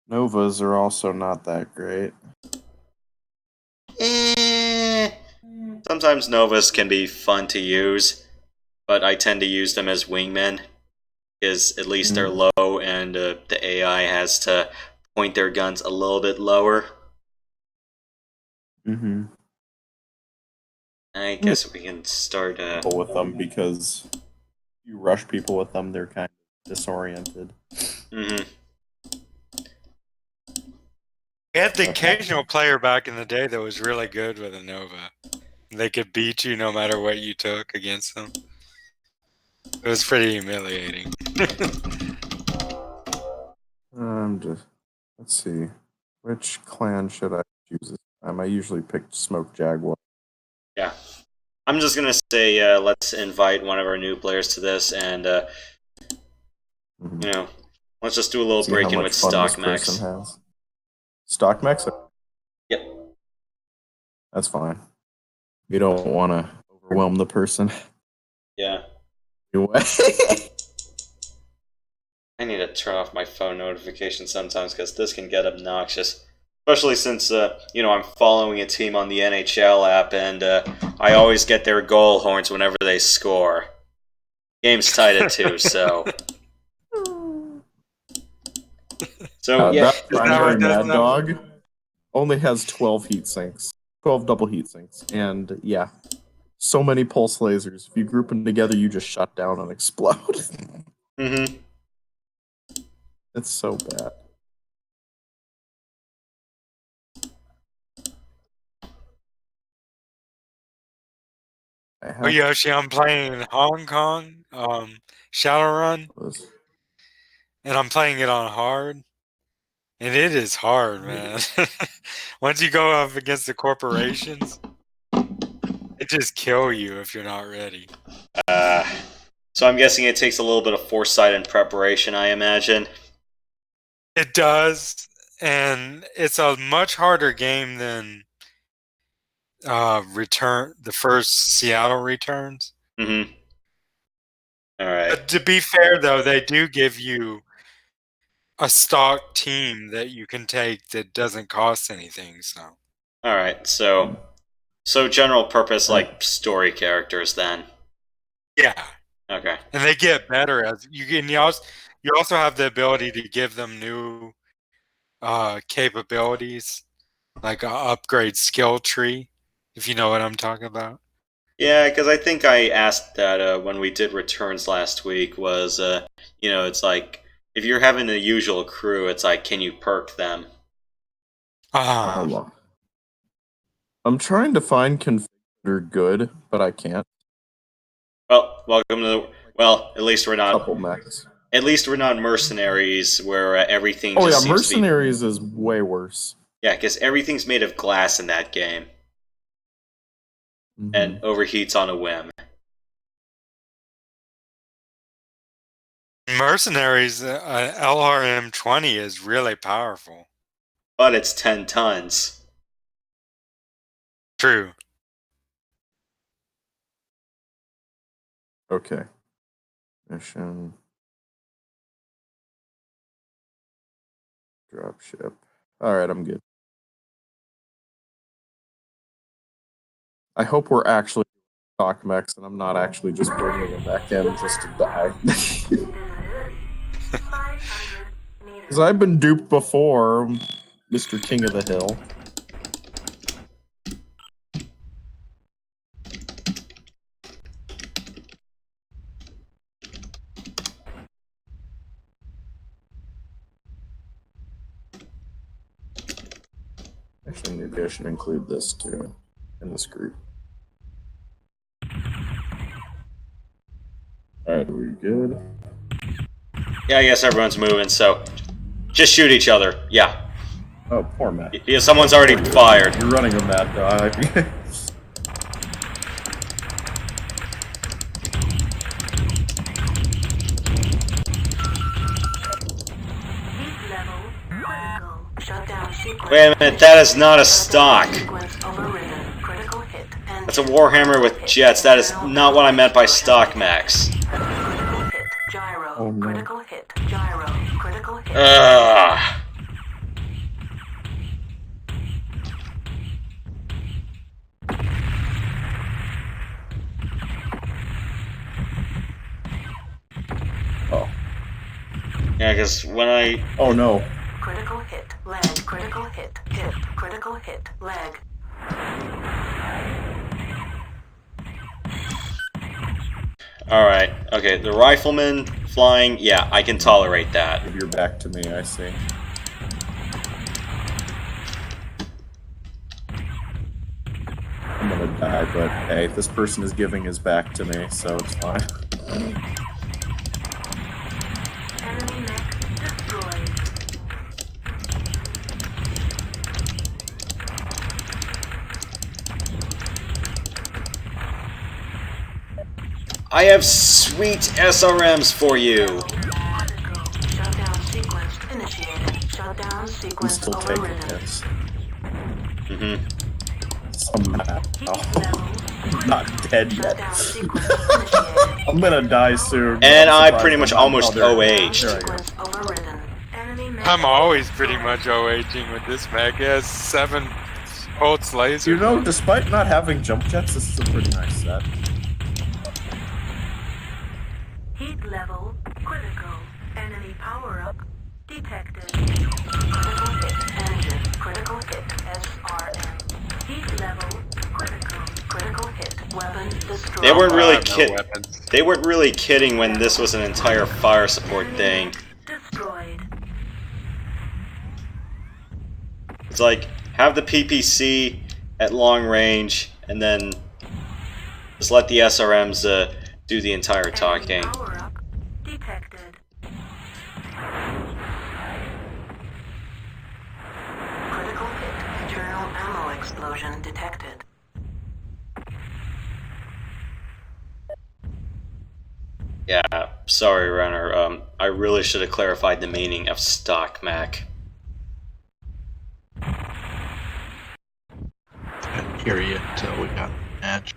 Novas are also not that great. Sometimes Novas can be fun to use, but I tend to use them as wingmen, because at least they're low and the AI has to point their guns a little bit lower. Mm-hmm. I guess we can start... with them because you rush people with them, they're kind of disoriented. Mm-hmm. We had the occasional player back in the day that was really good with a Nova. They could beat you no matter what you took against them. It was pretty humiliating. Let's see. Which clan should I choose this time? I usually pick Smoke Jaguar. Yeah. I'm just going to say let's invite one of our new players to this and, you know, let's just do a little break-in with stock mechs. Stock mechs? Yep. That's fine. You don't want to overwhelm the person. Yeah. Anyway. I need to turn off my phone notifications sometimes because this can get obnoxious. Especially since, I'm following a team on the NHL app and I always get their goal horns whenever they score. Game's tied at 2, so... That primary Mad Dog only has 12 heat sinks. 12 double heat sinks. And, yeah. So many pulse lasers. If you group them together, you just shut down and explode. Mm-hmm. It's so bad. Oh, Yoshi, I'm playing Hong Kong, Shadowrun, and I'm playing it on hard, and it is hard, man. Once you go up against the corporations, it just kill you if you're not ready. So I'm guessing it takes a little bit of foresight and preparation, I imagine. It does, and it's a much harder game than the first Seattle Returns. Mm-hmm. All right. But to be fair, though, they do give you a stock team that you can take that doesn't cost anything. So. All right. So general purpose, like story characters, then. Yeah. Okay. And they get better as you can. You also have the ability to give them new capabilities, like an upgrade skill tree. If you know what I'm talking about. Yeah, because I think I asked that when we did returns last week was, it's like, if you're having the usual crew, it's like, can you perk them? Hold on. I'm trying to find configure good, but I can't. Well, welcome to at least we're not... Couple mechs. At least we're not mercenaries where everything just seems mercenaries is way worse. Yeah, because everything's made of glass in that game. Mm-hmm. And overheats on a whim. Mercenaries, LRM-20 is really powerful. But it's 10 tons. True. Okay. Mission. Dropship. Alright, I'm good. I hope we're actually stock mechs and I'm not actually just bringing them back in just to die. Because I've been duped before, Mr. King of the Hill. Actually, maybe I should include this too in this group. Alright, are we good? Yeah, I guess everyone's moving, so just shoot each other. Yeah. Oh, poor Matt. Yeah, someone's already fired. You're running a Mad Dog. Wait a minute, that is not a stock. That's a Warhammer with jets. That is not what I meant by stock mechs. Oh no. Ugh. Yeah, because when I... Oh no. Critical hit, lag, critical hit, critical hit, lag. Alright, okay, the rifleman flying, yeah, I can tolerate that. Give your back to me, I see. I'm gonna die, but hey, this person is giving his back to me, so it's fine. Enemy mech destroyed. I have sweet SRMs for you! Shutdown sequence initiated. Shutdown I'm sequence still taking overridden. hits. Mm-hmm. Somehow. Heat level. I'm not dead yet. Shutdown sequence initiated. I'm gonna die soon. And I'm I surprised pretty much I'm not- almost there- OH'd. There I go. Sequence overridden. Enemy mech. I'm always pretty much OHing with this mech. It has 7 pulse lasers. You know, despite not having jump jets, this is a pretty nice set. Heat level critical. Enemy power up detected. Critical hit engine. Critical hit SRM. Heat level critical. Critical hit weapon destroyed. They weren't I really have no kid. weapons. They weren't really kidding when this was an entire fire support thing. Destroyed. It's like, have the PPC at long range, and then just let the SRMs do the entire talking. Enemy power up detected. Critical hit. Internal ammo explosion detected. Yeah, sorry, Renner. I really should have clarified the meaning of stock mech. Couldn't hear you until we got the match.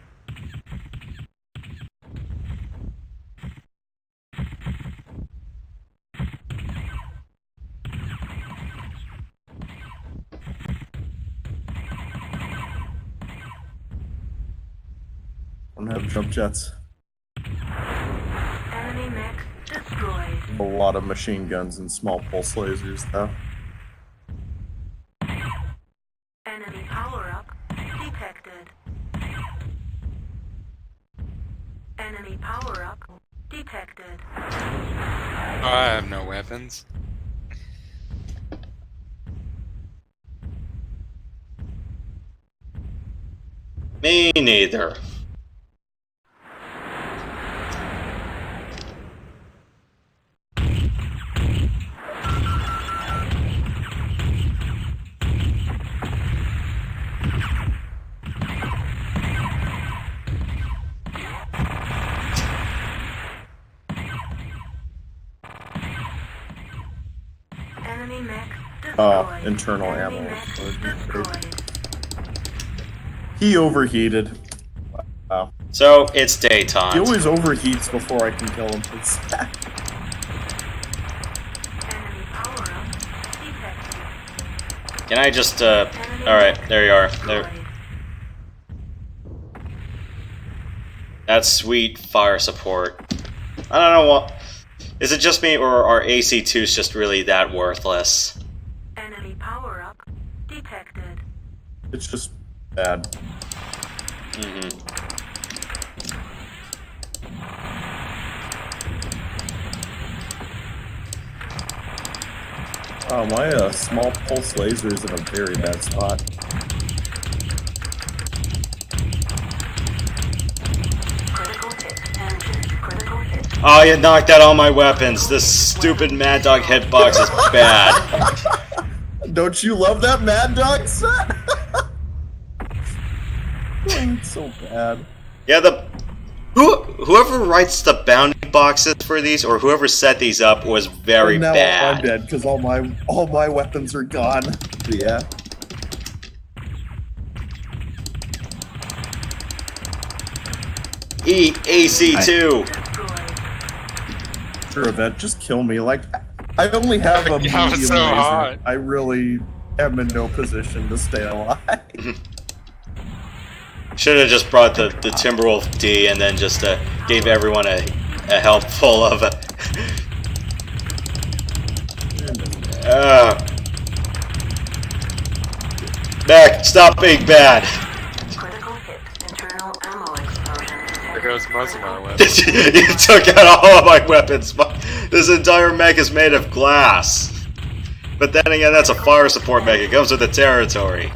I don't have jump jets. Enemy mech destroyed. A lot of machine guns and small pulse lasers, though. Enemy power up detected. Enemy power up detected. I have no weapons. Me neither. Enemy mech destroyed. Internal Enemy ammo mech explosion. destroyed. He overheated. Wow. So, it's He daytime. always overheats before I can kill him. It's Enemy power up detected. Can I just, Enemy alright, mech there you are. destroyed. There. That's sweet fire support. I don't know what... Is it just me, or are AC2s just really that worthless? Enemy power up detected. it's just bad. Mm-hmm. Oh, my small pulse laser is in a very bad spot. Critical hit engine. Critical hit. Oh, you knocked out all my weapons. This stupid Mad Dog hitbox is bad. Don't you love that Mad Dog set? It's so bad. Yeah, whoever writes the bounty boxes for these, or whoever set these up, was very And now I'm bad. dead because all my weapons are gone. Yeah. Eat AC2. Destroyed. Sure, event, just kill me. Like, I only have a Yeah, medium it's so laser. hot. I really am in no position to stay alive. Should have just brought the Timberwolf D and then just gave everyone a help full of Mech, stop being bad. Critical hit. Internal ammo explosion There detected. goes most of my weapons. You took out all of my weapons. This entire mech is made of glass. But then again, that's a fire support mech. It comes with the territory.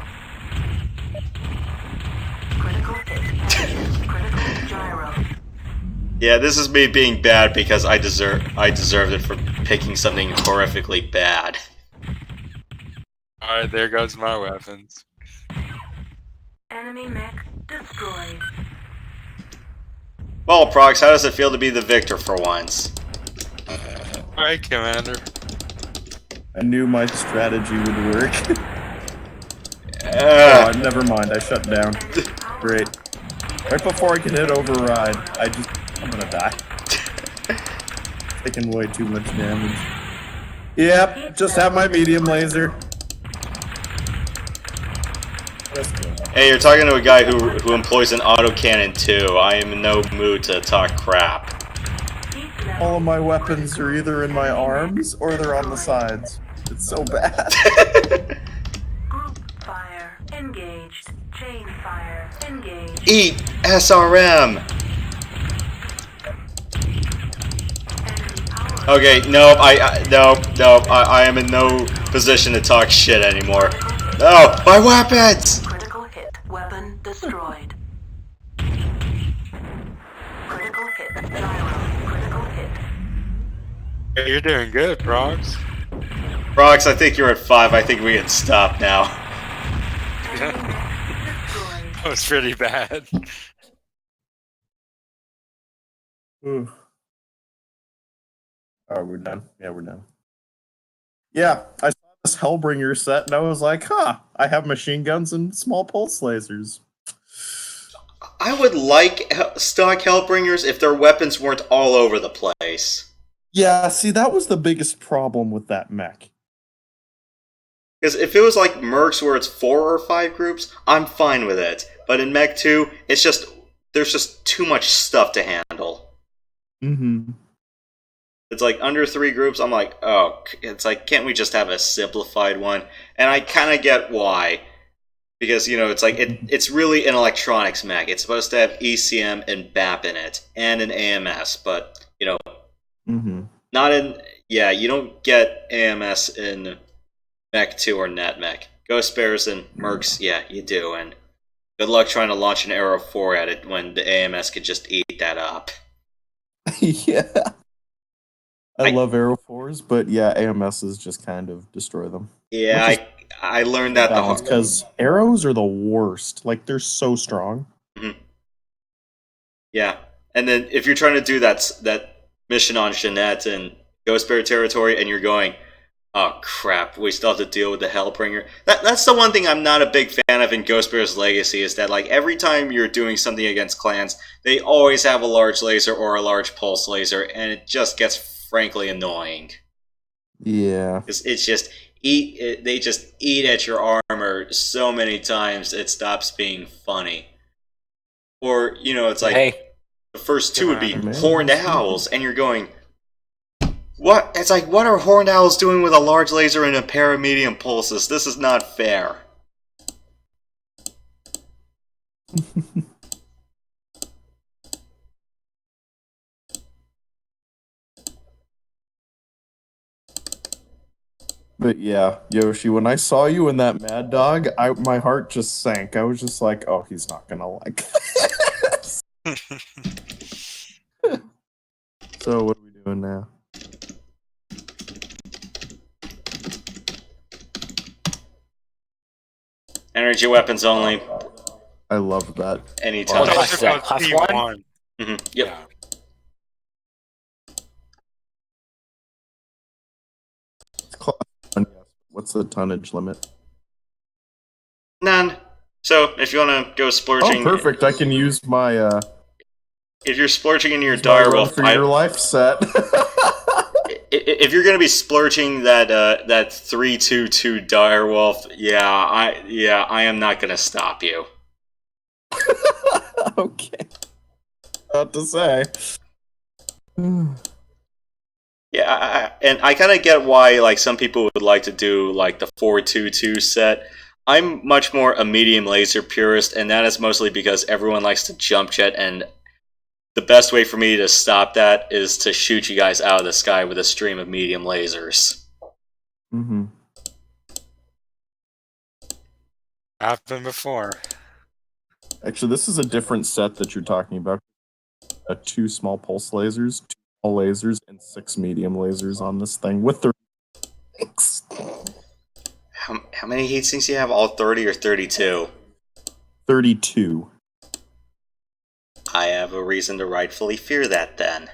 Critical hit. Critical gyro. Yeah, this is me being bad because I deserved it for picking something horrifically bad. Alright, there goes my weapons. Enemy mech destroyed. Well, Prox, how does it feel to be the victor for once? Alright, Commander. I knew my strategy would work. Oh, never mind. I shut down. Great. Right before I can hit override, I'm gonna die. Taking way too much damage. Yep, just have my medium laser. Hey, you're talking to a guy who employs an autocannon too. I am in no mood to talk crap. All of my weapons are either in my arms or they're on the sides. It's so bad. Group fire engaged. Chain fire engaged. Eat SRM. Enemy power. Okay, nope. Nope. I am in no position to talk shit anymore. No, my weapons. Critical hit. Weapon destroyed. Critical hit. Gyro. Critical hit. Hey, you're doing good, Prox. Prox, I think you're at 5. I think we can stop now. Enemy mech destroyed. That was pretty bad. Ooh. Oh, we're done. Yeah, we're done. Yeah, I saw this Hellbringer set and I was like, huh, I have machine guns and small pulse lasers. I would like stock Hellbringers if their weapons weren't all over the place. Yeah, see, that was the biggest problem with that mech. Because if it was like Mercs where it's 4 or 5 groups, I'm fine with it. But in Mech 2, there's just too much stuff to handle. Mm-hmm. It's like under 3 groups, I'm like, oh, it's like, can't we just have a simplified one? And I kind of get why. Because, it's like, it's really an electronics mech. It's supposed to have ECM and BAP in it, and an AMS, but, Mm-hmm. not in, yeah, you don't get AMS in Mech 2 or NetMech. Ghost Bears and Mercs, yeah, you do, and good luck trying to launch an Arrow 4 at it when the AMS could just eat that up. Yeah. I love Arrow 4s, but yeah, AMSs just kind of destroy them. Yeah, I learned that the hard way. Because arrows are the worst. Like, they're so strong. Mm-hmm. Yeah, and then if you're trying to do that mission on Jeanette and Ghost Bear territory, and you're going, oh crap, we still have to deal with the Hellbringer. That's the one thing I'm not a big fan of in Ghost Bear's Legacy, is that like every time you're doing something against clans, they always have a large laser or a large pulse laser, and it just gets frankly annoying. Yeah. It's just they just eat at your armor so many times it stops being funny. Or, it's like the first 2 would be Horned Owls, and you're going, what? It's like, what are Horned Owls doing with a large laser and a pair of medium pulses? This is not fair. But yeah, Yoshi, when I saw you in that Mad Dog, my heart just sank. I was just like, oh, he's not gonna like this. So what are we doing now? Energy weapons only. I love that. Anytime. That's about T1. Mm-hmm. Yep. Yeah. What's the tonnage limit? None. So if you want to go splurging, Oh, perfect! I can use my. If you're splurging in your Direwolf, for your life set. If you're gonna be splurging that 322 Direwolf, I am not gonna stop you. Okay. What to say? Yeah, and I kind of get why like some people would like to do like the 4-2-2 set. I'm much more a medium laser purist, and that is mostly because everyone likes to jump jet, and the best way for me to stop that is to shoot you guys out of the sky with a stream of medium lasers. Mm-hmm. Happened before. Actually, this is a different set that you're talking about. 2 small pulse lasers, 2 small lasers, and 6 medium lasers on this thing with the. How many heat sinks do you have? All 30 or 32? 32. I have a reason to rightfully fear that then.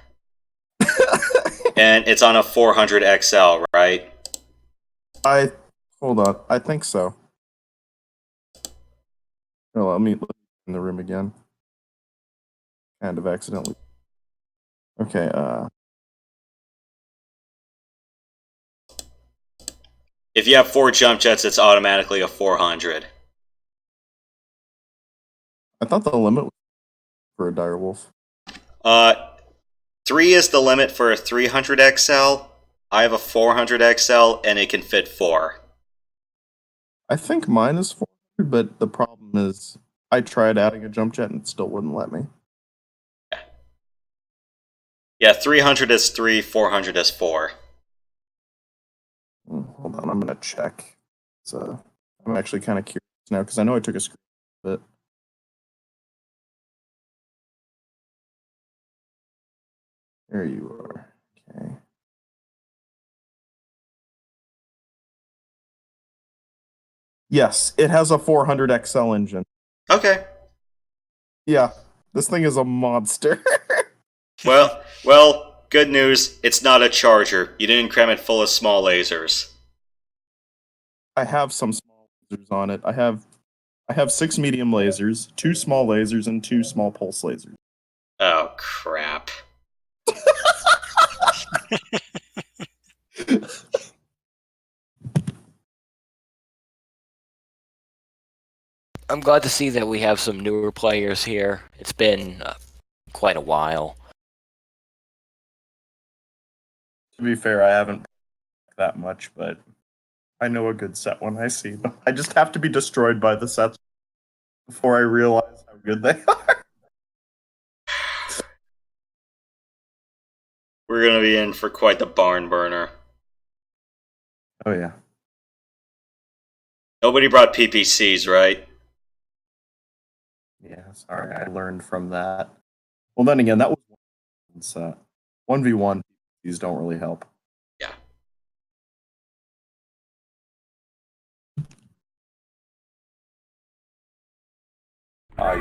And it's on a 400 XL, right? Hold on. I think so. Oh, let me look in the room again. Kind of accidentally. Okay, If you have 4 jump jets, it's automatically a 400. I thought the limit was for a direwolf. 3 is the limit for a 300 XL. I have a 400 XL, and it can fit 4. I think mine is 400, but the problem is I tried adding a jump jet and it still wouldn't let me. Yeah, 300 is 3, 400 is 4. Hold on, I'm gonna check. I'm actually kind of curious now because I know I took a screen of it. There you are. Okay. Yes, it has a 400 XL engine. Okay. Yeah, this thing is a monster. Well, good news. It's not a charger. You didn't cram it full of small lasers. I have some small lasers on it. I have 6 medium lasers, 2 small lasers, and 2 small pulse lasers. Oh, crap. I'm glad to see that we have some newer players here. It's been quite a while. To be fair, I haven't that much, but I know a good set when I see them. I just have to be destroyed by the sets before I realize how good they are. We're going to be in for quite the barn burner. Oh, yeah. Nobody brought PPCs, right? Yeah, sorry, I learned from that. Well, then again, that was one set. 1v1, these don't really help. Yeah.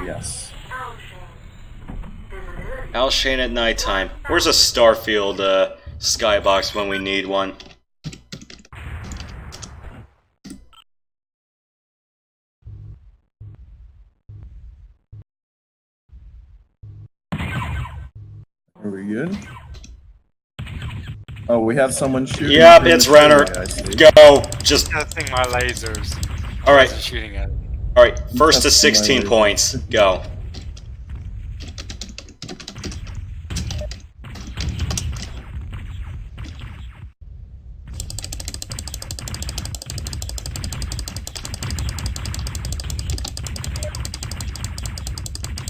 Yes. Alshane at nighttime. Where's a Starfield skybox when we need one? Are we good? Oh, we have someone shooting. Yep, it's Renner. Go. Just Testing my lasers. all right. Shooting at it. All right. First to 16 points. Go.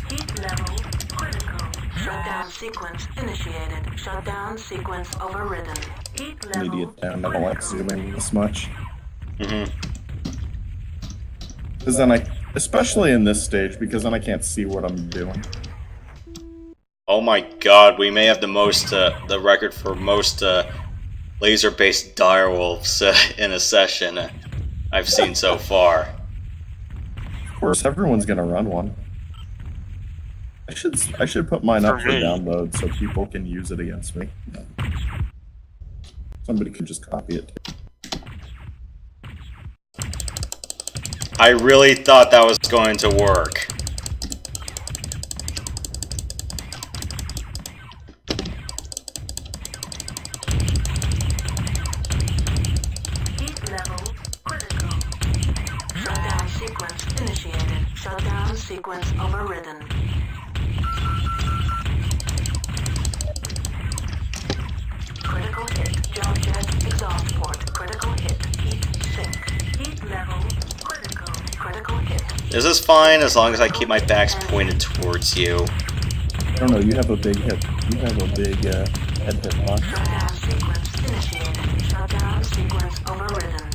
Heat level critical. Shutdown sequence initiated. Shutdown sequence overridden. Heat An level idiot down. I don't like zooming this much. Mm-hmm. Because then especially in this stage, because then I can't see what I'm doing. Oh my God, we may have the record for most laser-based direwolves in a session I've seen so far. Of course, everyone's gonna run one. I should put mine up for download so people can use it against me. Somebody could just copy it. I really thought that was going to work. heat level critical. Shutdown sequence initiated. Shutdown sequence overridden. Critical hit. level. Critical hit. This is fine as long as I keep my backs pointed towards you. I don't know, you have a big hit. You have a big head hitbox. Shutdown sequence initiated. Shutdown sequence overridden.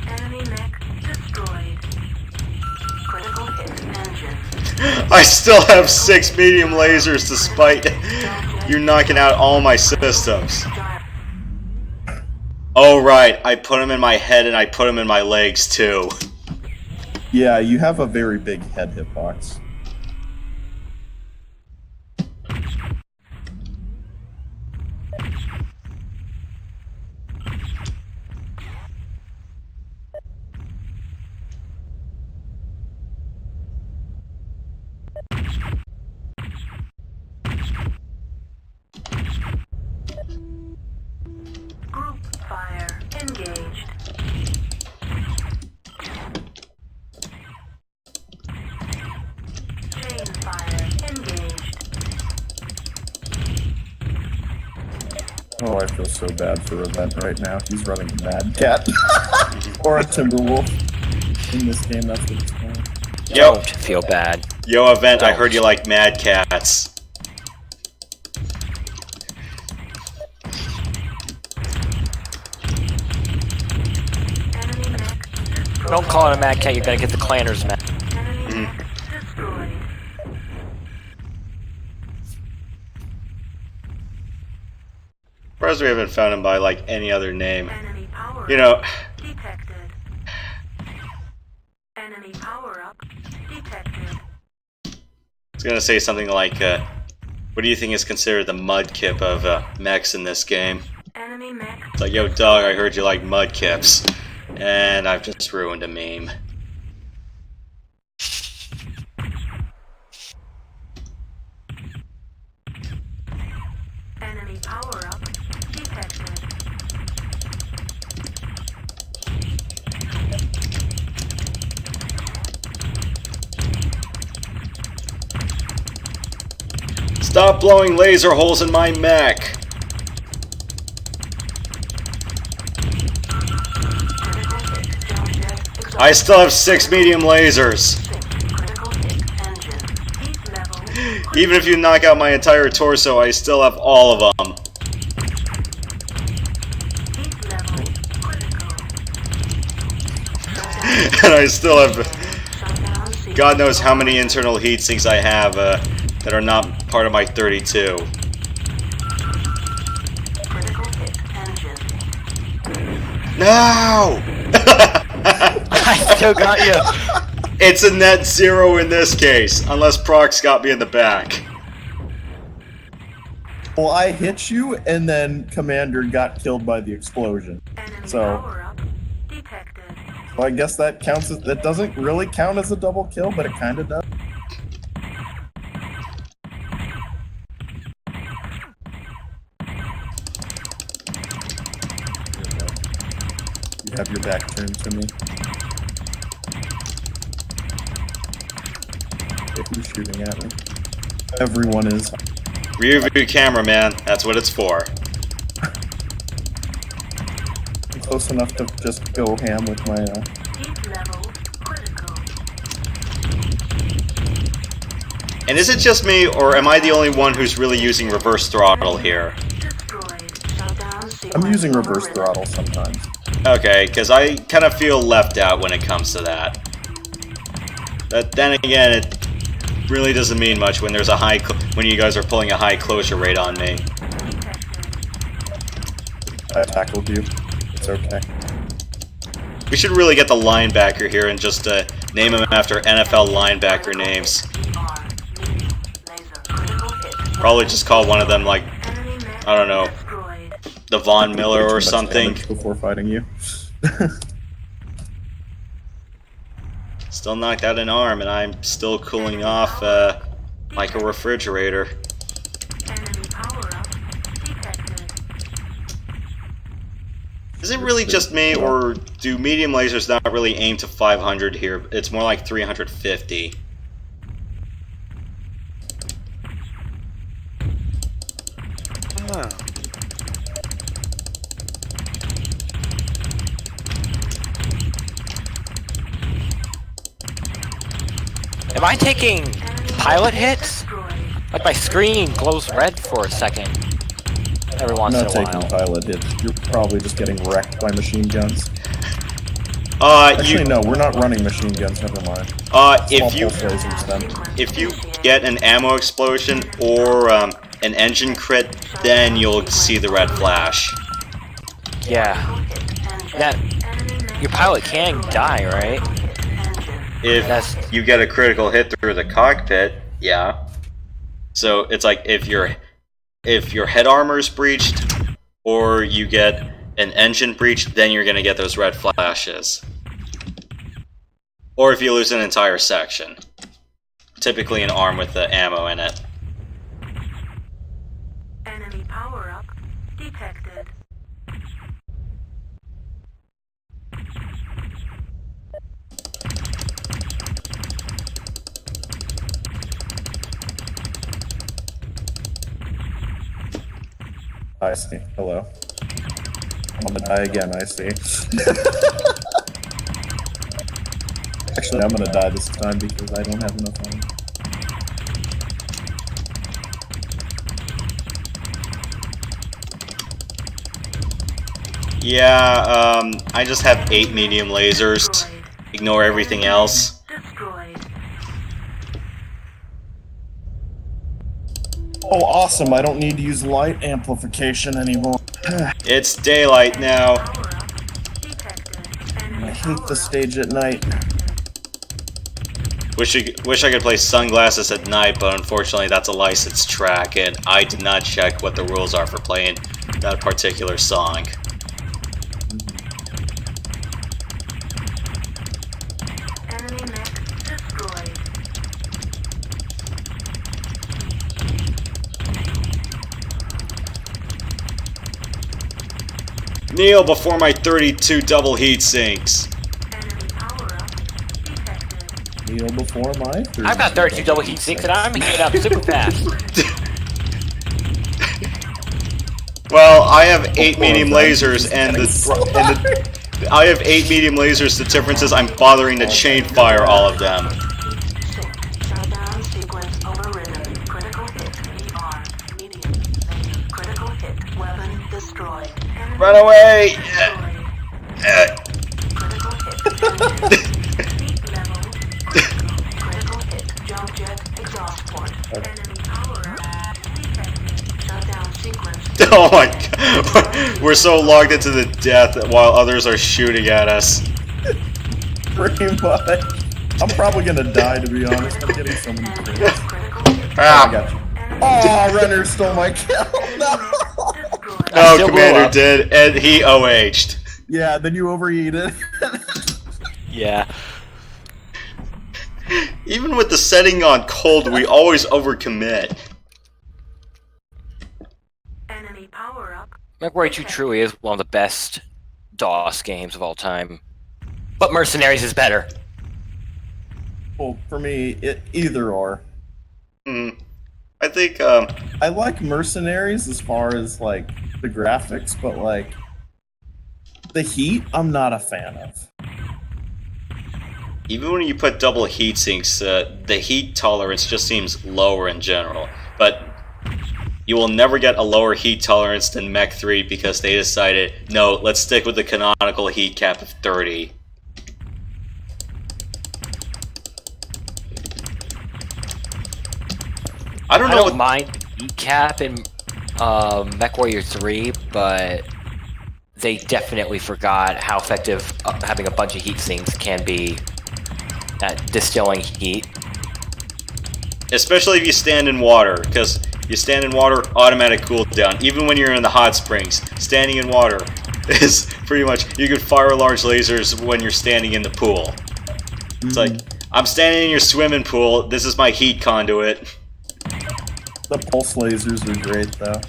Enemy mech destroyed. Critical hit engine. I still have 6 medium lasers despite you knocking out all my systems. Oh right, I put them in my head and I put them in my legs too. Yeah, you have a very big head hitbox. Group fire engaged. Chain fire engaged. Oh, I feel so bad for Event right now. He's running a Mad Cat. Or a Timberwolf. In this game, that's what it's called. Yo, Don't feel bad. yo, Event, I Don't. heard you like Mad Cats. Enemy mech destroyed. Don't call it a mad cat, you're gonna get the clanners mad. Enemy mech destroyed. Surprised we haven't found him by like any other name. Enemy power You know, detected. Enemy power up detected. I was gonna say something like, what do you think is considered the mudkip of mechs in this game? Enemy mech It's like, yo, dog, I heard you like mudkips. And I've just ruined a meme. enemy power up detected. Stop blowing laser holes in my mech! Critical hit jump jet exhausted. I still have 6 medium lasers. Critical hit engine. Heat level. Even if you knock out my entire torso, I still have all of them. Heat level critical. And I still have Shutdown sequence. God knows how many internal heat sinks I have that are not part of my 32. Critical hit engine. No! I still got you. It's a net 0 in this case, unless Prox got me in the back. Well, I hit you, and then Commander got killed by the explosion. Enemy So- power up detected. Well, I guess that counts as, that doesn't really count as a double kill, but it kind of does. You have your back turned to me. If you're shooting at me. Everyone is. Rear view camera, man. That's what it's for. I'm close enough to just go ham with my. Heat level critical. And is it just me, or am I the only one who's really using reverse throttle here? Destroyed. Shutdown sequence. I'm using reverse overridden. throttle sometimes. Okay, because I kind of feel left out when it comes to that. But then again, it really doesn't mean much when there's a when you guys are pulling a high closure rate on me. I tackled you. It's okay. We should really get the linebacker here and just name him after NFL linebacker names. Probably just call one of them like, I don't know, the Von Miller or Too much something. damage before fighting you. Still knocked out an arm, and I'm still cooling off like a refrigerator. Enemy power up detected. Is it really just me, or do medium lasers not really aim to 500 here? It's more like 350. Oh. Am I taking pilot hits? Like my screen glows red for a second. Every once in a I'm not while. taking pilot hits. You're probably just getting wrecked by machine guns. Actually, no, we're not running machine guns. Never mind. If you get an ammo explosion or an engine crit, then you'll see the red flash. Yeah. That your pilot can die, right? If you get a critical hit through the cockpit, yeah. So it's like if your head armor's breached or you get an engine breach, then you're gonna get those red flashes. Or if you lose an entire section. Typically an arm with the ammo in it. Enemy power-up detected. I see. Hello. I'm gonna die again, I see. Actually, I'm gonna die this time because I don't have enough money. Yeah, I just have 8 medium lasers. Ignore everything else. Destroyed. Oh, awesome. I don't need to use light amplification anymore. It's daylight now. Power-up detected. I hate the stage at night. Wish I could play Sunglasses at night, but unfortunately that's a licensed track, and I did not check what the rules are for playing that particular song. Enemy mech destroyed. Kneel before my 32 double heat sinks. Enemy power-up detected. Kneel before my... I've got 32 double heat sinks and I'm heating up super fast. Well, I have 8 medium lasers, and I have 8 medium lasers. The difference is I'm bothering to chain fire all of them. Shutdown sequence overridden. Critical hit ER. Medium. Negative. Critical hit. Weapon destroyed. Enemy Run away! destroyed. Critical hit. Heat level. Critical hit. Jump jet exhaust port. Enemy power-up detected. Shutdown sequence. Oh my god, we're so logged into the death while others are shooting at us. Pretty much. I'm probably gonna die, to be honest. I'm getting so many kills. Critical hit. I Ah! got you. Oh, Renner stole my kill. No. Destroyed. No, still blew Commander up. did, and he OH'd. Yeah, then you overheated. Yeah. Even with the setting on cold, we always overcommit. Enemy power-up. MechWarrior 2 truly is one of the best DOS games of all time. But Mercenaries is better. Well, for me, either or. I think, I like Mercenaries as far as, like, the graphics, but, like, the heat, I'm not a fan of. even when you put double heat sinks, the heat tolerance just seems lower in general. But you will never get a lower heat tolerance than Mech 3 because they decided, no, let's stick with the canonical heat cap of 30. I don't mind the heat cap in MechWarrior 3, but they definitely forgot how effective having a bunch of heat sinks can be at distilling heat. Especially if you stand in water, because you stand in water, automatic cooldown. Even when you're in the hot springs, standing in water is pretty much, you can fire large lasers when you're standing in the pool. It's like, I'm standing in your swimming pool, this is my heat conduit. The pulse lasers are great, though.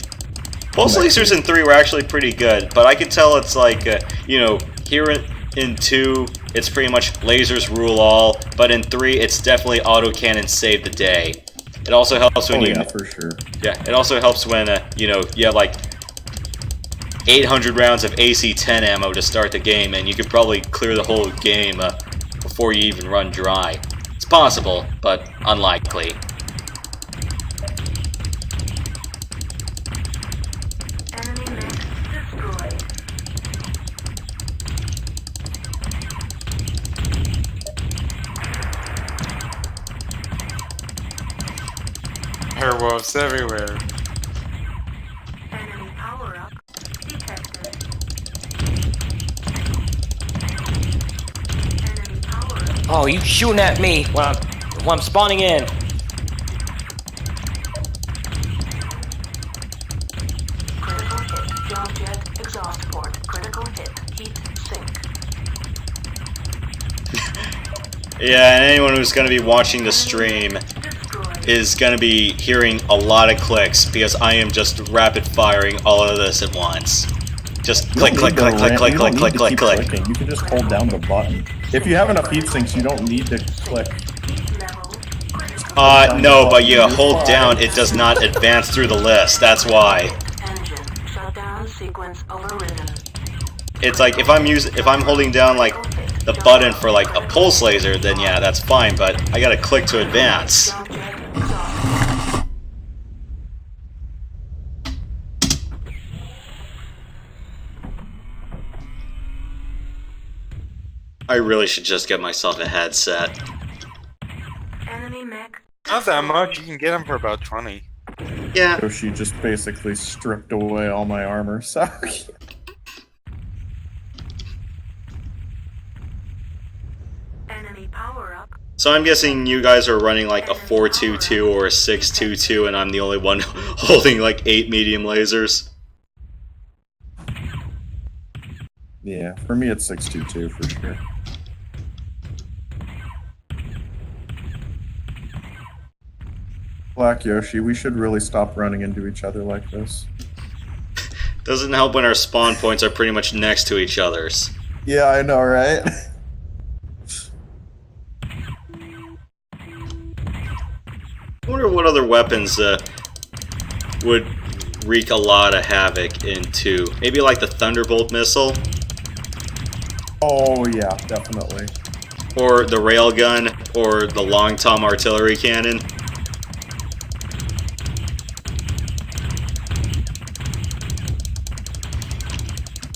Pulse lasers in 3 were actually pretty good, but I could tell it's like, you know, here in 2, it's pretty much lasers rule all, but in 3, it's definitely autocannon save the day. It also helps when yeah, for sure. Yeah, it also helps when you know, you have like 800 rounds of AC-10 ammo to start the game, and you could probably clear the whole game before you even run dry. It's possible, but unlikely. Enemy mech destroyed. Werewolves everywhere. Enemy power-up detected. Enemy power-up. Oh, you shooting at me when I'm spawning in. Critical hit. Jump jet exhaust port. Critical hit. Heat sink. Yeah, and anyone who's going to be watching the stream Destroyed. is going to be hearing a lot of clicks because I am just rapid firing all of this at once. Just click, click, click, click, click, click, click, click, click. You can just hold down the button. If you have enough heat sinks, you don't need to click. Heat level critical. No, but you hold down, it does not advance through the list. That's why. Engine shutdown sequence overridden. It's like if I'm holding down like the button for like a pulse laser, then yeah, that's fine. But I gotta click to advance. Jump jet exhaust. I really should just get myself a headset. Enemy mech. Not that much. You can get them for about 20. Yeah. Yoshi just basically stripped away all my armor. Sorry. Enemy power-up. So I'm guessing you guys are running like a 422 or a 622, and I'm the only one holding like 8 medium lasers. Yeah, for me it's 622 for sure. Black Yoshi, we should really stop running into each other like this. Doesn't help when our spawn points are pretty much next to each other's. Yeah, I know, right? I wonder what other weapons would wreak a lot of havoc into. Maybe like the Thunderbolt missile? Oh yeah, definitely. Or the railgun? Or the Long Tom artillery cannon?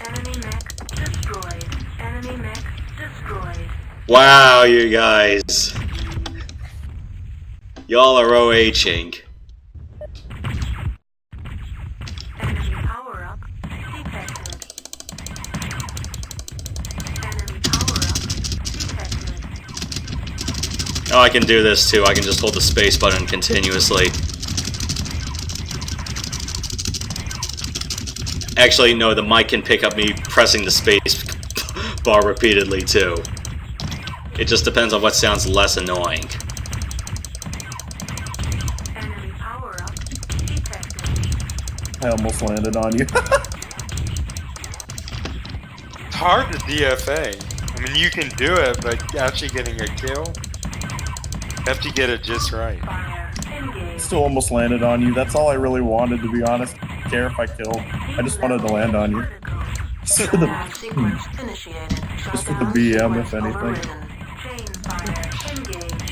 Enemy mech destroyed. Enemy mech destroyed. Wow, you guys. Y'all are OHing. Enemy power-up detected. Enemy power-up detected. Oh, I can do this too. I can just hold the space button continuously. Actually, no, the mic can pick up me pressing the space bar repeatedly too. It just depends on what sounds less annoying. Enemy power-up detected. I almost landed on you. It's hard to DFA. I mean, you can do it, but actually getting a kill, you have to get it just right. Fire engaged. Still almost landed on you. That's all I really wanted, to be honest. I don't care if I killed. I just wanted to land on you. Just for the, Shutdown sequence initiated. just for the Shutdown BM, if sequence anything. overridden. Chain fire engaged.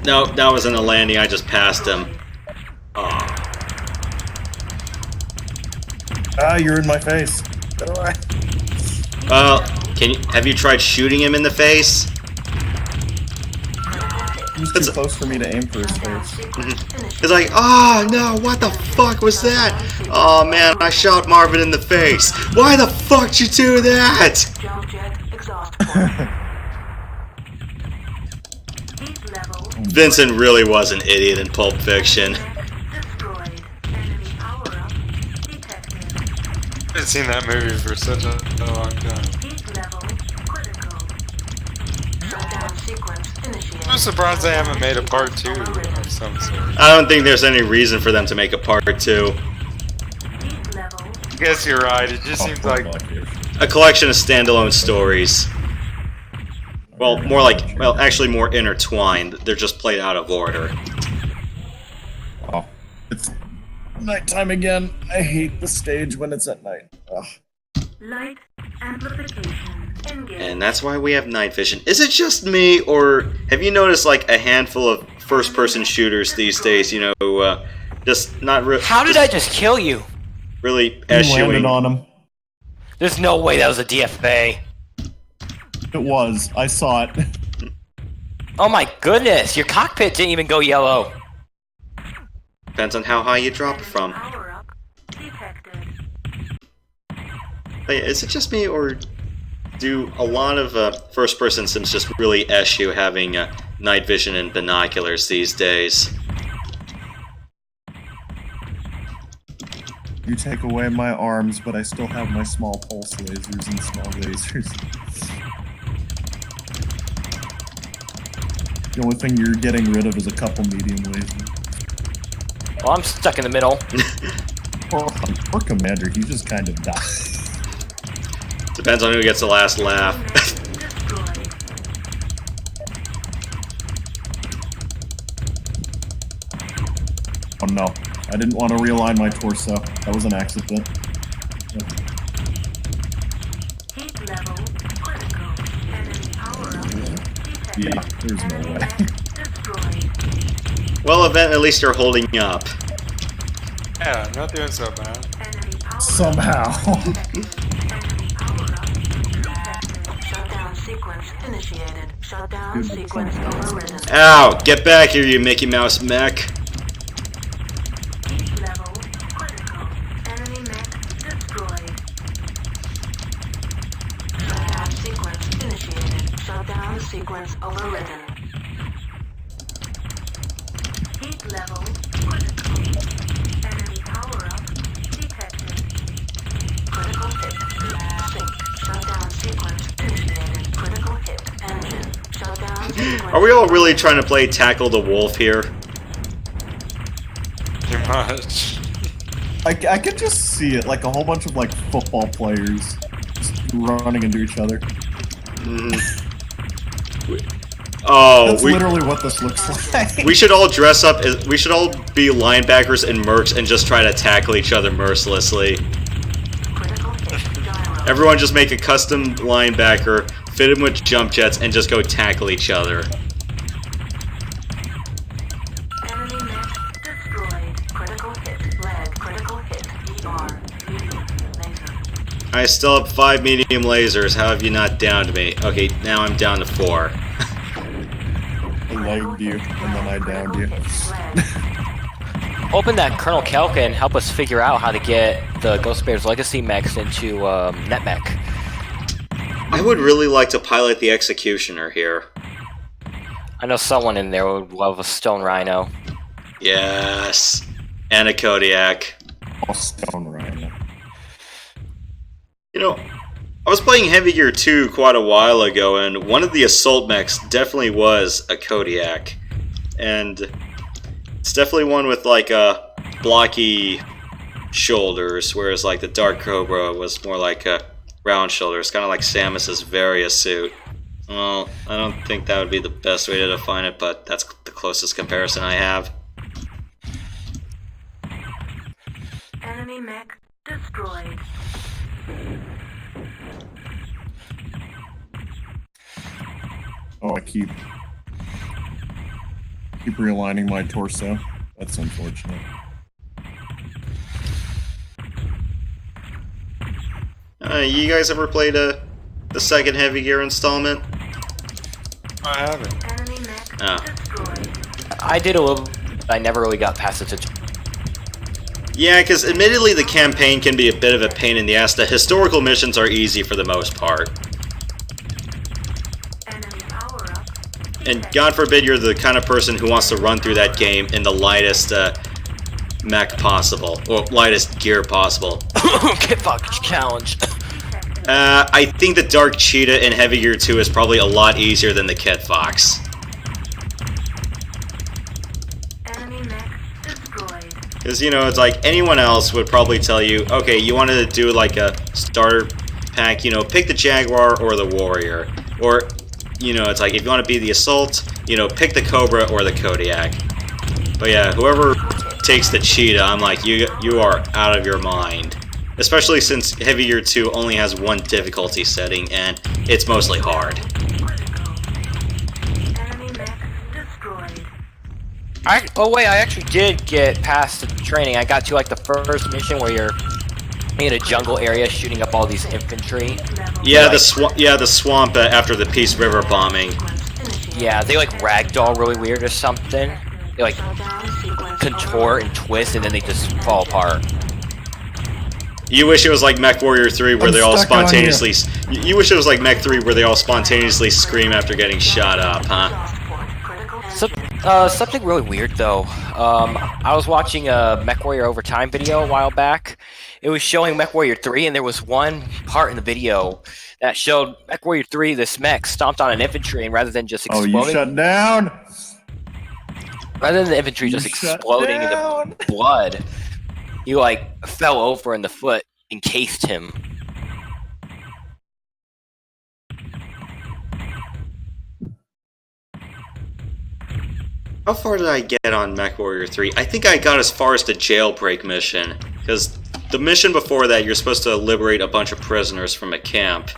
No, that wasn't a landing. I just passed him. Oh. Ah, you're in my face. Get away. Well, have you tried shooting him in the face? He's too close for me to aim for his face. It's like, oh no, what the fuck was that? Oh man, I shot Marvin in the face. Why the fuck did you do that? Jump jet exhaust port. Heat level Vincent really was an idiot in Pulp Fiction. destroyed. Enemy power-up detected. I haven't seen that movie for such a long time. Heat level critical. Shutdown sequence initiated. I'm surprised they haven't made a part 2 of some sort. I don't think there's any reason for them to make a part 2. Heat level I guess you're right, it just seems like A collection of standalone stories. Well, more like, well, actually more intertwined. They're just played out of order. Oh, it's nighttime again. I hate the stage when it's at night. Ugh. Light amplification engaged. And that's why we have night vision. Is it just me, or have you noticed like a handful of first-person shooters these days, you know, just not really... How did I just kill you? Really You landed eschewing... on him. There's no way that was a DFA. It was. I saw it. Oh my goodness, your cockpit didn't even go yellow. Depends on how high you drop it from. Power up detected. Hey, is it just me, or do a lot of first-person sims just really eschew having night vision and binoculars these days? You take away my arms, but I still have my small pulse lasers and small lasers. The only thing you're getting rid of is a couple medium lasers. Well, I'm stuck in the middle. Poor Commander, he just kind of died. Depends on who gets the last laugh. Destroyed. Oh no, I didn't want to realign my torso. That was an accident. Heat level critical. Enemy power up detected. Yeah, there's no way. Destroyed. Well, Event, at least you're holding up. Yeah, not doing so bad. Enemy power Somehow. Enemy power up detected. Shutdown sequence initiated. Shutdown Dude, sequence overridden. Ow! Get back here, you Mickey Mouse mech! Heat level critical. Enemy mech destroyed. Shutdown sequence initiated. Shutdown sequence overridden. Heat level critical. Enemy power up detected. Critical hit. Sync. Shutdown sequence initiated. Critical hit engine. Shutdown sequence. Are we all really trying to play Tackle the Wolf here? Too much. I could just see it, like a whole bunch of like football players just running into each other. Oh, That's literally what this looks like. we should all dress up as... We should all be linebackers and mercs and just try to tackle each other mercilessly. Critical hit gyro. Everyone just make a custom linebacker, fit him with jump jets, and just go tackle each other. Enemy mech destroyed. Critical hit. Red. Critical hit. ER. Medium. Laser. I still have 5 medium lasers. How have you not downed me? Okay, now I'm down to 4. I lagged you, and then I downed you. Red. Hoping that Colonel Kel can help us figure out how to get the Ghost Bears Legacy mechs into NetMech. I would really like to pilot the Executioner here. I know someone in there would love a Stone Rhino. Yes. And a Kodiak. Oh, Stone Rhino. You know, I was playing Heavy Gear 2 quite a while ago, and one of the assault mechs definitely was a Kodiak. And it's definitely one with like a blocky shoulders, whereas like the Dark Cobra was more like a round shoulders, kind of like Samus's Varia suit. Well, I don't think that would be the best way to define it, but that's the closest comparison I have. Enemy mech destroyed. Oh, I keep realigning my torso. That's unfortunate. You guys ever played the second Heavy Gear installment? I haven't. Enemy mech Oh. destroyed. I did a little. I never really got past the tutorial. Yeah, because admittedly the campaign can be a bit of a pain in the ass. The historical missions are easy for the most part. Enemy power up. And God forbid you're the kind of person who wants to run through that game in the lightest mech possible, or lightest gear possible. Get fucked challenge. I think the Dark Cheetah in Heavy Gear 2 is probably a lot easier than the Kit Fox. Enemy mech destroyed. Because, you know, it's like anyone else would probably tell you, okay, you wanted to do like a starter pack, you know, pick the Jaguar or the Warrior. Or you know, it's like if you want to be the Assault, you know, pick the Cobra or the Kodiak. But yeah, whoever takes the Cheetah, I'm like, you are out of your mind. Especially since Heavy Gear 2 only has one difficulty setting, and it's mostly hard. I actually did get past the training. I got to like the first mission where you're in a jungle area shooting up all these infantry. Yeah, the swamp after the Peace River bombing. Yeah, they like ragdoll really weird or something. They like contort and twist, and then they just fall apart. You wish it was like MechWarrior 3 where they all spontaneously... You wish it was like Mech 3 where they all spontaneously scream after getting shot up, huh? So, something really weird though. I was watching a MechWarrior Overtime video a while back. It was showing MechWarrior 3, and there was one part in the video that showed MechWarrior 3, this mech stomped on an infantry, and rather than just exploding... Oh, you shut down? Rather than the infantry just exploding into blood, he like fell over and the foot encased him. How far did I get on MechWarrior 3? I think I got as far as the jailbreak mission, because the mission before that you're supposed to liberate a bunch of prisoners from a camp,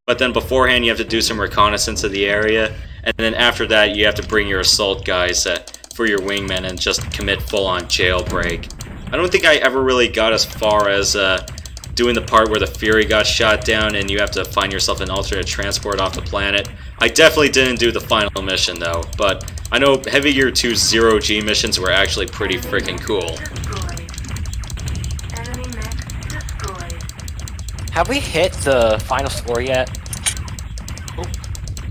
but then beforehand you have to do some reconnaissance of the area, and then after that you have to bring your assault guys for your wingmen and just commit full-on jailbreak. I don't think I ever really got as far as doing the part where the Fury got shot down and you have to find yourself an alternate transport off the planet. I definitely didn't do the final mission though, but I know Heavy Gear 2's Zero-G missions were actually pretty freaking cool. Have we hit the final score yet?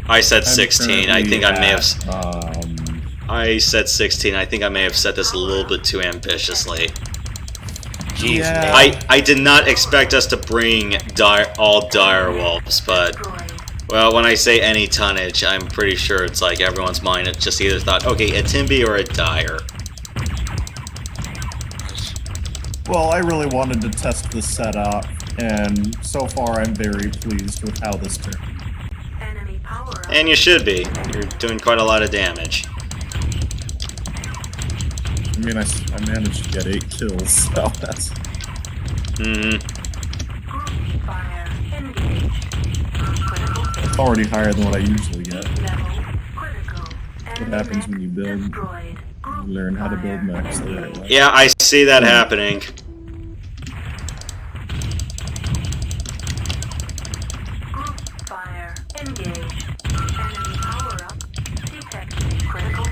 I said 16. I think I may have... I said 16. I think I may have set this a little bit too ambitiously. Jeez, Yeah. man. I did not expect us to bring all dire wolves, but... Well, when I say any tonnage, I'm pretty sure it's like everyone's mind it just either thought, okay, a Timby or a Dire. Well, I really wanted to test the setup, and so far I'm very pleased with how this turned. And you should be. You're doing quite a lot of damage. I mean, I managed to get 8 kills, so that's... It's already higher than what I usually get. What happens when you build... You learn how to build mechs the right way. Yeah, I see that happening.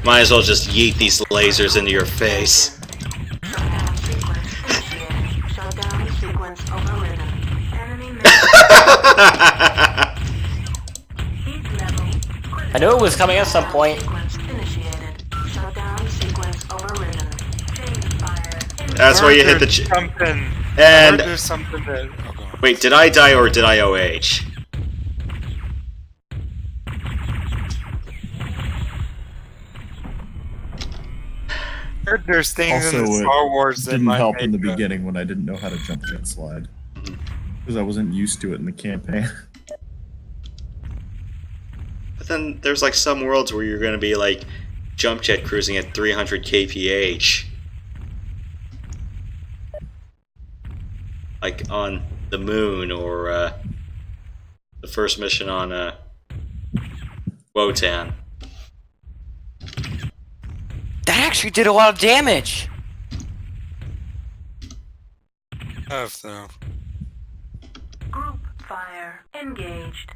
Might as well just yeet these lasers into your face. I knew it was coming at some point. That's where you hit the something. And There's something that. Oh, go on. wait, did I die or did I OH? Heard there's things Also, in the Star Wars that didn't might help in the make beginning when I didn't know how to jump jet slide. Because I wasn't used to it in the campaign. But then there's like some worlds where you're gonna be like jump jet cruising at 300 kph. Like on the moon or the first mission on Wotan. That actually did a lot of damage. stuff, though. Group fire engaged.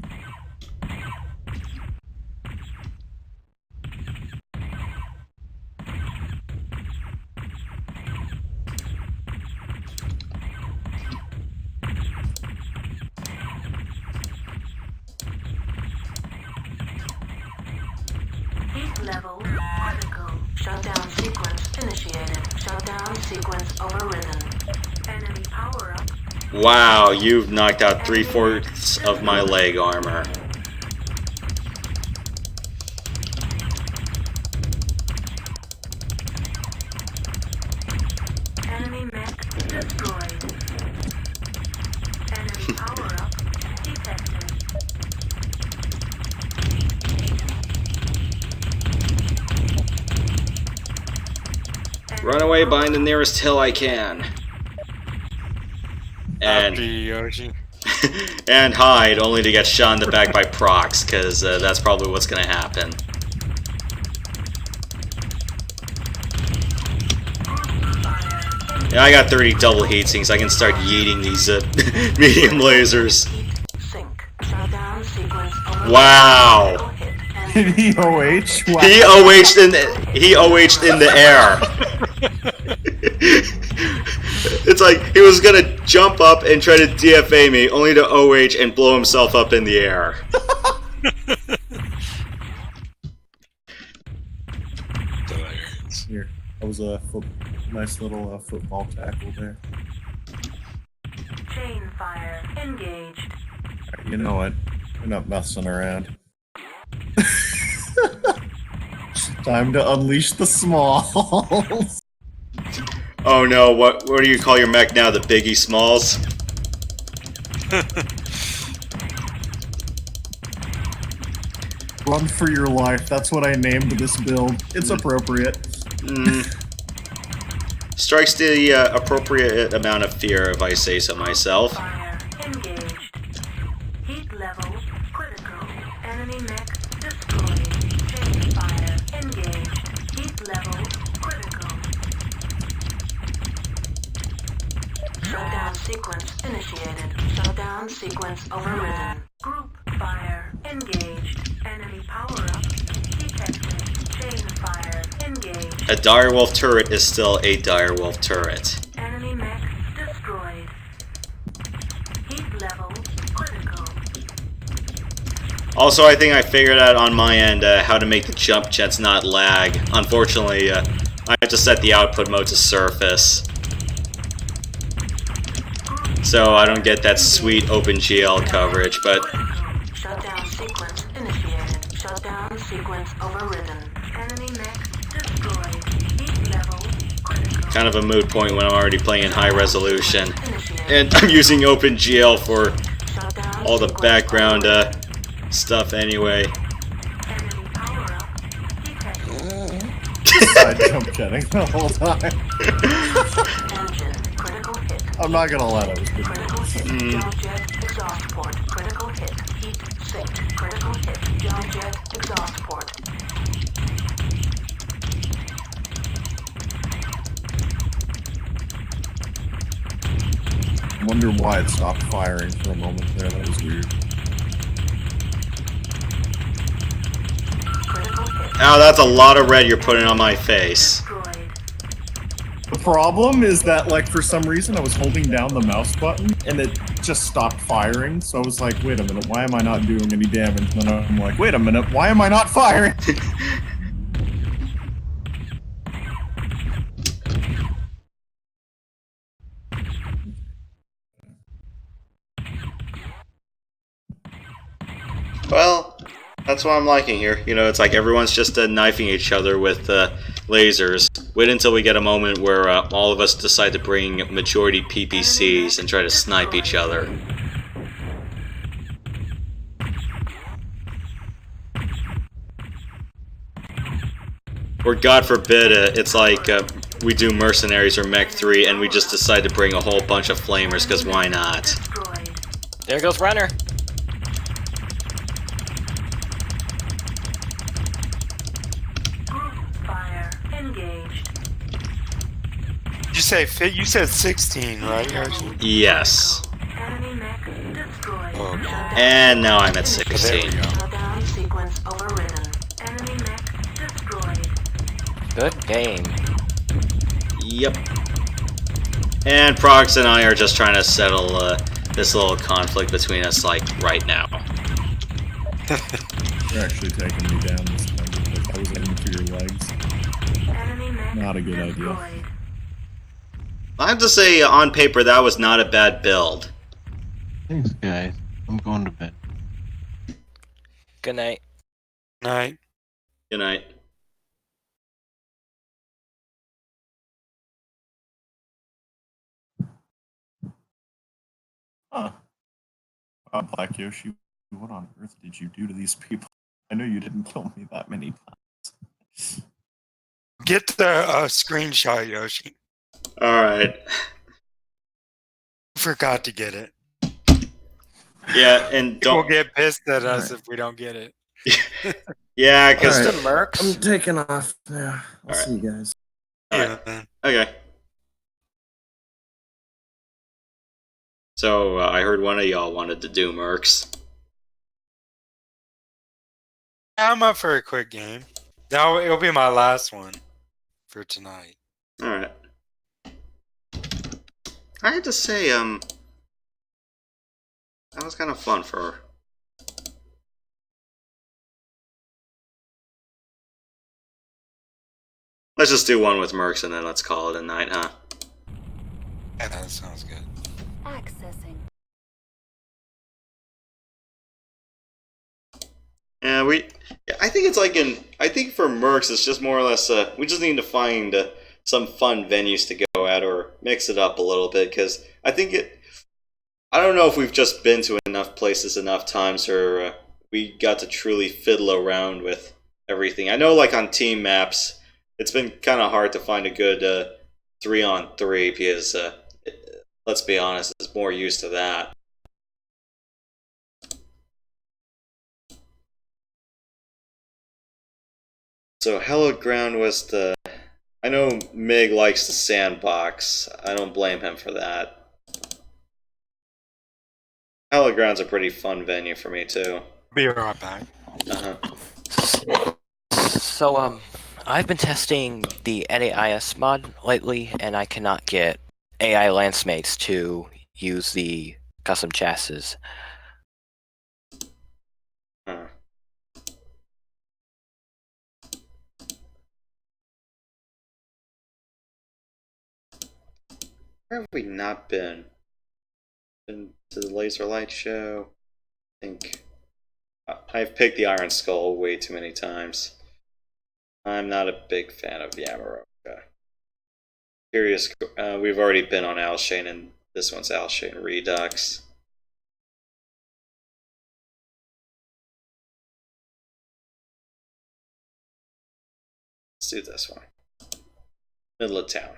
Heat level critical. Shutdown sequence initiated. Shutdown sequence overridden. Enemy power up. Wow, you've knocked out 3/4 of my leg armor. Enemy mech destroyed. Enemy power up detected. Run away behind the nearest hill I can. And and hide, only to get shot in the back by procs, because that's probably what's gonna happen. Yeah, I got 30 double heat sinks. I can start yeeting these medium lasers. Wow. Did he OH? Wow. He OH'd in the air. It's like he was gonna jump up and try to DFA me, only to OH and blow himself up in the air. Here, that was a nice little football tackle there. Chain fire engaged. Alright, you know what? We're not messing around. Time to unleash the smalls. Oh no, what do you call your mech now? The Biggie Smalls? Run for your life. That's what I named this build. It's appropriate. Strikes the appropriate amount of fear, if I say so myself. Fire engaged. Heat level critical. Enemy mech destroyed. Chain fire engaged. Heat level critical. Shutdown sequence initiated. Shutdown sequence overridden. Group fire engaged. Enemy power-up detected. Chain fire engaged. A direwolf turret is still a direwolf turret. Enemy mech destroyed. Heat level critical. Also, I think I figured out on my end how to make the jump jets not lag. Unfortunately, I have to set the output mode to surface, so I don't get that sweet OpenGL coverage, but Shutdown sequence initiated. Shutdown sequence overridden. Enemy mech destroyed. Heat level critical. kind of a moot point when I'm already playing in high resolution. And I'm using OpenGL for Shutdown all the sequence background overridden. stuff anyway. Enemy power-up detected. I jump jetting the whole time. Engine critical hit. I'm not gonna lie, that was good. Critical hit. Gel jet exhaust port. Critical hit. Heat sink. Critical hit. Gel jet exhaust port. Wonder why it stopped firing for a moment there. That was weird. Critical hit. Ow, that's a lot of red you're putting on my face. Destroyed. The problem is that, like, for some reason I was holding down the mouse button and it just stopped firing. So I was like, wait a minute, why am I not doing any damage? And then I'm like, wait a minute, why am I not firing? Well, that's what I'm liking here. You know, it's like everyone's just knifing each other with lasers. Wait until we get a moment where all of us decide to bring majority PPCs and try to snipe each other. Or God forbid, it's like we do Mercenaries or Mech 3 and we just decide to bring a whole bunch of flamers, because why not? Destroyed. There goes Runner. Group fire engaged. You said 16, right, Archie? Yes. Enemy mech destroyed. Oh, okay. Shutdown And now I'm at There we 16. go. Shutdown sequence overridden. Enemy mech destroyed. Good game. Yep. And Prox and I are just trying to settle this little conflict between us, like, right now. You're actually taking me down this time because I was aiming for your legs. Enemy mech Not a good idea. destroyed. I have to say, on paper, that was not a bad build. Thanks, guys. I'm going to bed. Good night. Night. Good night. Huh. Black Yoshi, what on earth did you do to these people? I know you didn't kill me that many times. Get the screenshot, Yoshi. Alright. Forgot to get it. Yeah, and People don't... get pissed at us if we don't get it. Yeah, because... Mr. Mercs? I'm taking off. Yeah, I'll Alright. see you guys. Yeah, man. Okay. So, I heard one of y'all wanted to do Mercs. I'm up for a quick game. It'll be my last one for tonight. Alright. I had to say, that was kind of fun for her. Let's just do one with Mercs and then let's call it a night, huh? Yeah, that sounds good. Accessing. Yeah, I think it's like I think for Mercs, it's just more or less, we just need to find some fun venues to go at or mix it up a little bit, because I don't know if we've just been to enough places enough times or we got to truly fiddle around with everything. I know, like, on team maps, it's been kind of hard to find a good 3-on-3 because, let's be honest, it's more used to that. So Hallowed Ground was the... I know Mig likes the sandbox. I don't blame him for that. Hallowed Ground's a pretty fun venue for me, too. Be right back. So, I've been testing the NAIS mod lately, and I cannot get AI Lancemates to use the custom chassis. Where have we not been? Been to the Laser Light Show? I think I've picked the Iron Skull way too many times. I'm not a big fan of Yamaroka. Curious, we've already been on Alshane, and this one's Alshane Redux. Let's do this one. Middle of town.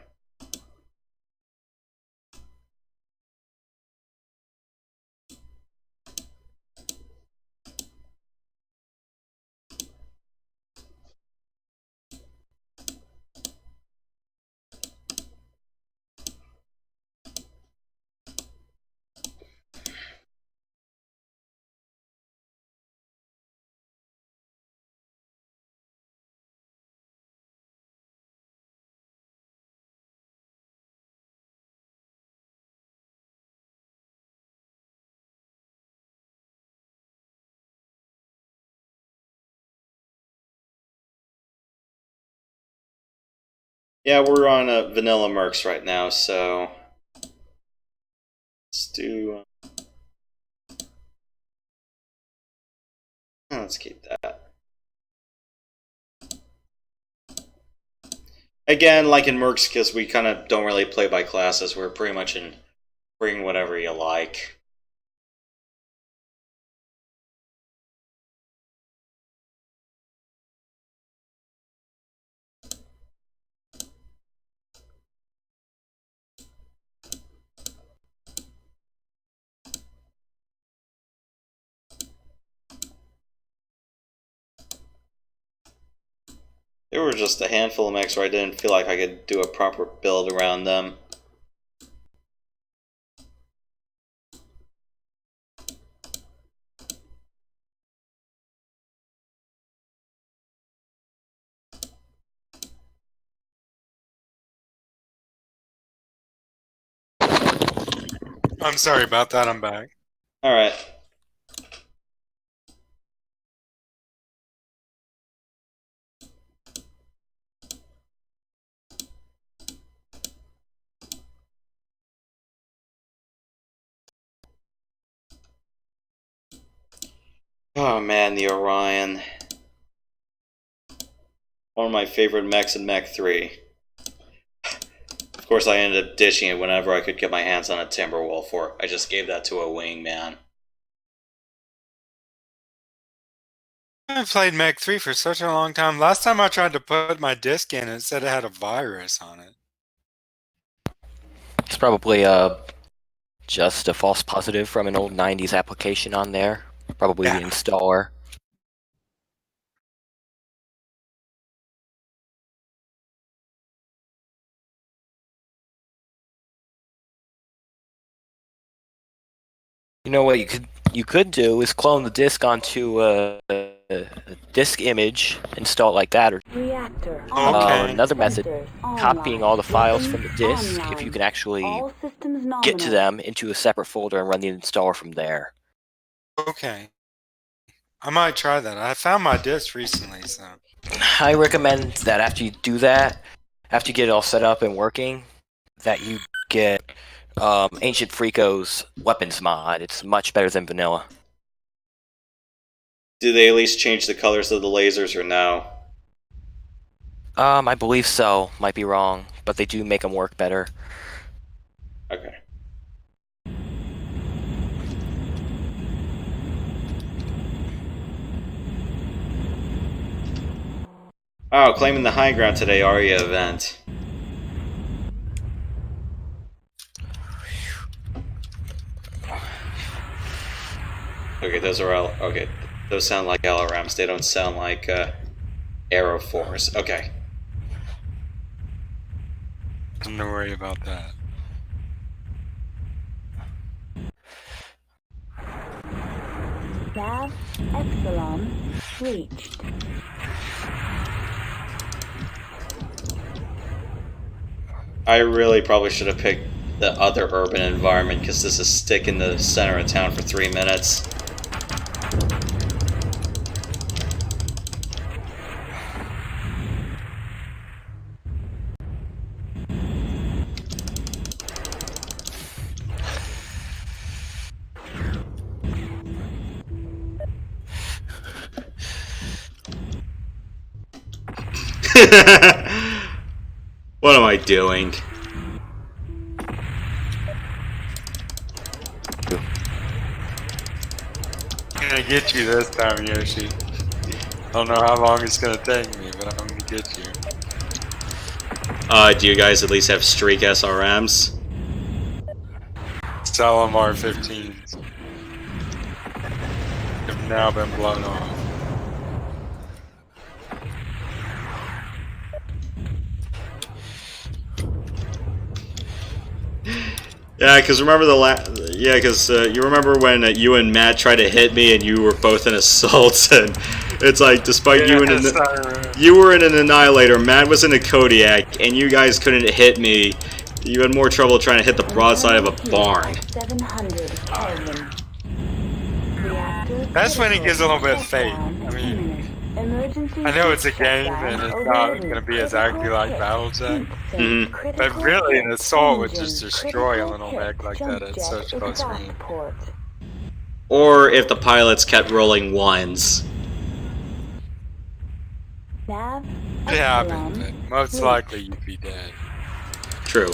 Yeah, we're on Vanilla Mercs right now, so let's do... let's keep that. Again, like in Mercs, because we kind of don't really play by classes, we're pretty much in bring whatever you like. There were just a handful of mechs where I didn't feel like I could do a proper build around them. I'm sorry about that. I'm back. Alright. Oh man, the Orion. One of my favorite mechs in Mech 3. Of course, I ended up ditching it whenever I could get my hands on a Timberwolf, or I just gave that to a wingman. haven't played Mech 3 for such a long time. Last time I tried to put my disc in, it said it had a virus on it. It's probably just a false positive from an old 90s application on there. Probably the installer. You know what you could do is clone the disk onto a disk image, install it like that, or Reactor. Okay. another method, Sensors copying all the files from the Weapons disk, if online. you can actually All systems get to nominal. them into a separate folder and run the installer from there. Okay. I might try that. I found my disc recently, so. I recommend that after you do that, after you get it all set up and working, that you get Ancient Freako's weapons mod. It's much better than vanilla. Do they at least change the colors of the lasers or no? I believe so. Might be wrong, but they do make them work better. Okay. Oh, claiming the high ground today, Aria event. Okay, those are all. Okay, those sound like LRMs. They don't sound like Aeroforce. Okay. Don't worry about that. Nav Epsilon reached. I really probably should have picked the other urban environment because this is stick in the center of town for 3 minutes. What am I doing? I'm gonna get you this time, Yoshi. I don't know how long it's gonna take me, but I'm gonna get you. Do you guys at least have streak SRMs? Sell them R15s. Have now been blown off. Yeah, because remember you remember when you and Matt tried to hit me and you were both in assaults, and it's like despite you were in an Annihilator, Matt was in a Kodiak, and you guys couldn't hit me. You had more trouble trying to hit the broadside of a barn. 700 Kelvin. Reactor That's when he gives a little bit shutdown fake. I mean, imminent. Emergency I know it's a shutdown game and it's overridden. not going to be exactly like Critical Battletech, hit. Mhm. but Critical really an hit. assault would Engine. just destroy a Critical little hit. mech like Jump that at jet such close exhaust range. port. Or if the pilots kept rolling ones. Nav It happened, Epsilon but most likely you'd be dead. True.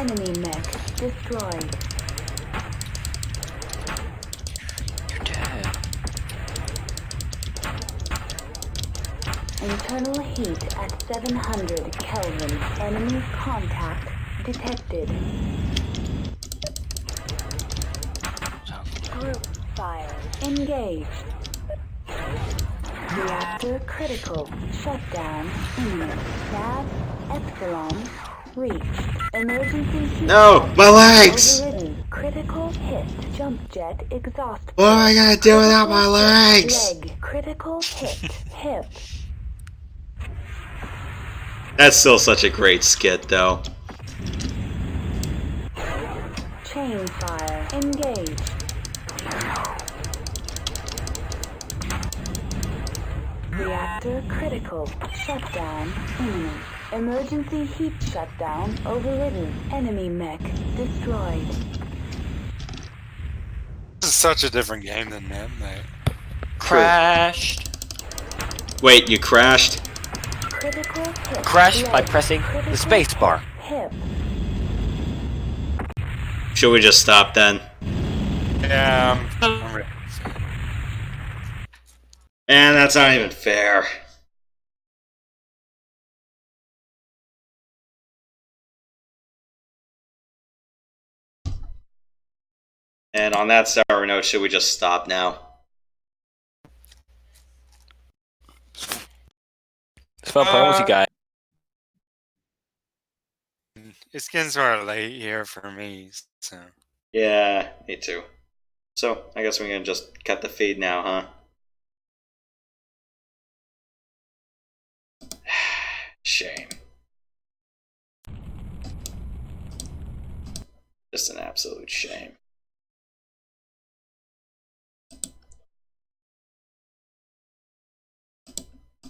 enemy mech destroyed. You're dead. Internal heat at 700 Kelvin. Enemy contact detected. Group fire engaged. Reactor critical. Shutdown imminent. Nav Epsilon reached. Emergency heat. No, my legs! Overridden. Critical hit. Jump jet exhaust. What am I gonna do without my legs? Leg. Critical hit. Hip. That's still such a great skit, though. Chain fire engaged. Reactor critical. Shutdown imminent. Emergency heat shutdown overridden. Enemy mech destroyed. This is such a different game than NetMech. Crashed. Wait, you crashed? Critical hit. Crashed by Leg. pressing the Critical space bar. Hip. Should we just stop then? Yeah, I'm ready. And that's not even fair. And on that sour note, should we just stop now? It's fun playing with you guys. It's getting sort of late here for me, so. Yeah, me too. So, I guess we can just cut the feed now, huh? Shame. Just an absolute shame.